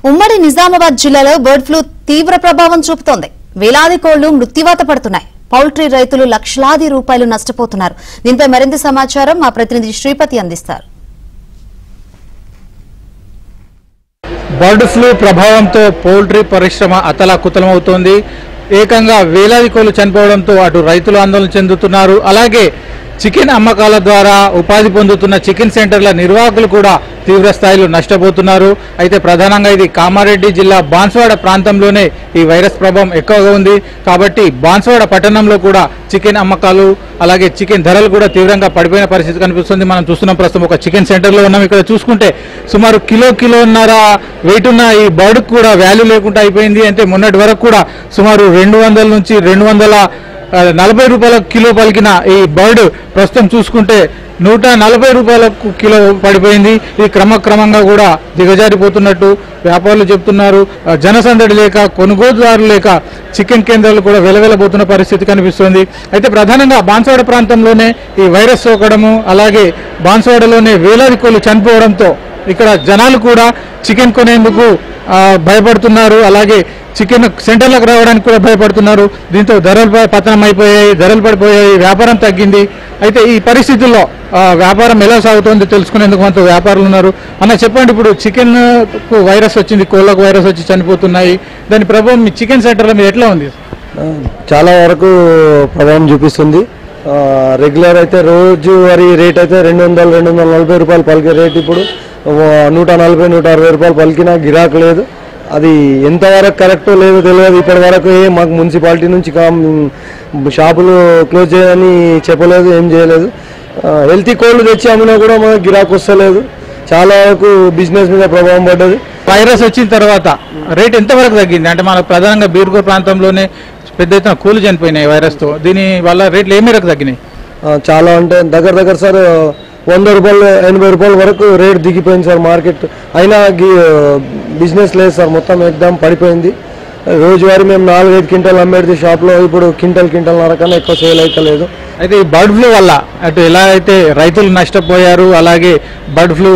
ఉమ్మడి నిజామాబాద్ జిల్లాలో bird flu తీవ్ర ప్రభావం చూపుతోంది. వేలాది కోళ్లు మృత్యువాత పడుతున్నాయి. పౌల్ట్రీ రైతులు లక్షలాది రూపాయలు నష్టపోతున్నారు. దీనిపై మరింత సమాచారం మా ప్రతినిధి శ్రీపతి అందిస్తారు. బర్డ్ ఫ్లూ ప్రభావంతో పౌల్ట్రీ పరిశ్రమ అతలాకుతలమవుతోంది. ఏకంగా వేలాది కోళ్లు చనిపోవడంతో అటు రైతులు ఆందోళన చెందుతున్నారు. అలాగే చికెన్ అమ్మకాల ద్వారా ఉపాధి పొందుతున్న చికెన్ సెంటర్ల నిర్వాహకులు కూడా తీవ్ర స్థాయిలో నష్టపోతున్నారు. అయితే ప్రధానంగా ఇది కామారెడ్డి జిల్లా బాన్స్వాడ ప్రాంతంలోనే ఈ వైరస్ ప్రభావం ఎక్కువగా ఉంది. కాబట్టి బాన్స్వాడ పట్టణంలో కూడా చికెన్ అమ్మకాలు అలాగే చికెన్ ధరలు కూడా తీవ్రంగా పడిపోయిన పరిస్థితి కనిపిస్తుంది. మనం చూస్తున్నాం ప్రస్తుతం ఒక చికెన్ సెంటర్లో ఉన్నాం. ఇక్కడ చూసుకుంటే సుమారు కిలోన్నర వెయిట్ ఉన్న ఈ బర్డ్ కూడా వాల్యూ లేకుండా అయిపోయింది. అంటే మొన్నటి వరకు కూడా సుమారు 200 నుంచి 240 రూపాయల కిలో పలికిన ఈ బర్డ్ ప్రస్తుతం చూసుకుంటే 140 రూపాయలకు కిలో పడిపోయింది. ఇది క్రమక్రమంగా కూడా దిగజారిపోతున్నట్టు వ్యాపారులు చెప్తున్నారు. జనసందడి లేక కొనుగోలుదారులు లేక చికెన్ కేంద్రాలు కూడా వెలవెలబోతున్న పరిస్థితి కనిపిస్తుంది. అయితే ప్రధానంగా బాన్స్వాడ ప్రాంతంలోనే ఈ వైరస్ సోకడము అలాగే బాన్స్వాడలోనే వేలాది కోళ్లు చనిపోవడంతో ఇక్కడ జనాలు కూడా చికెన్ కొనేందుకు భయపడుతున్నారు. అలాగే చికెన్ సెంటర్లకు రావడానికి కూడా భయపడుతున్నారు. దీంతో ధరలు పతనం అయిపోయాయి, ధరలు పడిపోయాయి, వ్యాపారం తగ్గింది. అయితే ఈ పరిస్థితుల్లో వ్యాపారం ఎలా సాగుతోంది తెలుసుకునేందుకు మనతో వ్యాపారులు ఉన్నారు. అన్న చెప్పండి, ఇప్పుడు చికెన్ కు వైరస్ వచ్చింది, కోళ్ళకు వైరస్ వచ్చి చనిపోతున్నాయి. దాని ప్రభావం మీ చికెన్ సెంటర్లో మీరు ఎట్లా ఉంది? చాలా వరకు ప్రభావం చూపిస్తుంది. రెగ్యులర్ అయితే రోజువారీ రేట్ అయితే 200-240 రూపాయలు పలికే రేట్ ఇప్పుడు 140-160 రూపాయలు పలికినా గిరాకు లేదు. అది ఎంతవరకు కరెక్టో లేదో తెలియదు. ఇప్పటి వరకు మాకు మున్సిపాలిటీ నుంచి షాపులు క్లోజ్ చేయని చెప్పలేదు, ఏం చేయలేదు. హెల్తీ కోళ్ళు తెచ్చి అమ్మినా కూడా మనకు గిరాకు వస్తలేదు. చాలా వరకు బిజినెస్ మీద ప్రభావం పడ్డది. వైరస్ వచ్చిన తర్వాత రేట్ ఎంతవరకు తగ్గింది? అంటే మన ప్రధానంగా బీర్గూర్ ప్రాంతంలోనే పెద్ద ఎత్తున కోళ్ళు చనిపోయినాయి వైరస్తో. దీని వల్ల రేట్లు ఏ మేరకు తగ్గినాయి? చాలా అంటే దగ్గర సార్ 100 రూపాయలు 80 రూపాయల వరకు రేట్ దిగిపోయింది సార్. మార్కెట్ అయినా బిజినెస్ లేదు సార్, మొత్తం ఎగ్దాం పడిపోయింది. రోజువారీ మేము 4-5 క్వింటాలు అమ్మేది షాప్లో ఇప్పుడు క్వింటాల్ కన్నా ఎక్కువ సేల్ అయితే లేదు. అయితే ఈ బర్డ్ ఫ్లూ వల్ల అటు ఎలా అయితే రైతులు నష్టపోయారు, అలాగే బర్డ్ ఫ్లూ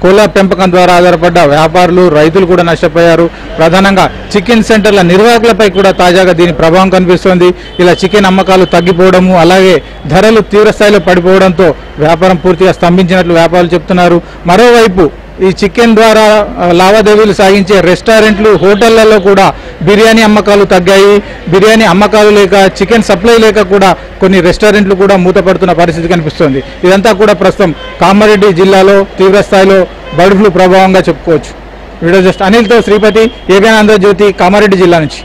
కోళ్ళ పెంపకం ద్వారా ఆధారపడ్డ వ్యాపారులు రైతులు కూడా నష్టపోయారు. ప్రధానంగా చికెన్ సెంటర్ల నిర్వాహకులపై కూడా తాజాగా దీని ప్రభావం కనిపిస్తోంది. ఇలా చికెన్ అమ్మకాలు తగ్గిపోవడము అలాగే ధరలు తీవ్రస్థాయిలో పడిపోవడంతో వ్యాపారం పూర్తిగా స్తంభించినట్లు వ్యాపారులు చెప్తున్నారు. మరోవైపు ఈ చికెన్ ద్వారా లావాదేవీలు సాగించే రెస్టారెంట్లు, హోటళ్లలో కూడా బిర్యానీ అమ్మకాలు తగ్గాయి. బిర్యానీ అమ్మకాలు లేక చికెన్ సప్లై లేక కూడా కొన్ని రెస్టారెంట్లు కూడా మూతపడుతున్న పరిస్థితి కనిపిస్తోంది. ఇదంతా కూడా ప్రస్తుతం కామారెడ్డి జిల్లాలో తీవ్రస్థాయిలో బర్డ్ ఫ్లూ ప్రభావంగా చెప్పుకోవచ్చు. వీడియో జస్ట్ అనిల్తో శ్రీపతి, ఏబిఎన్ ఆంధ్రజ్యోతి, కామారెడ్డి జిల్లా నుంచి.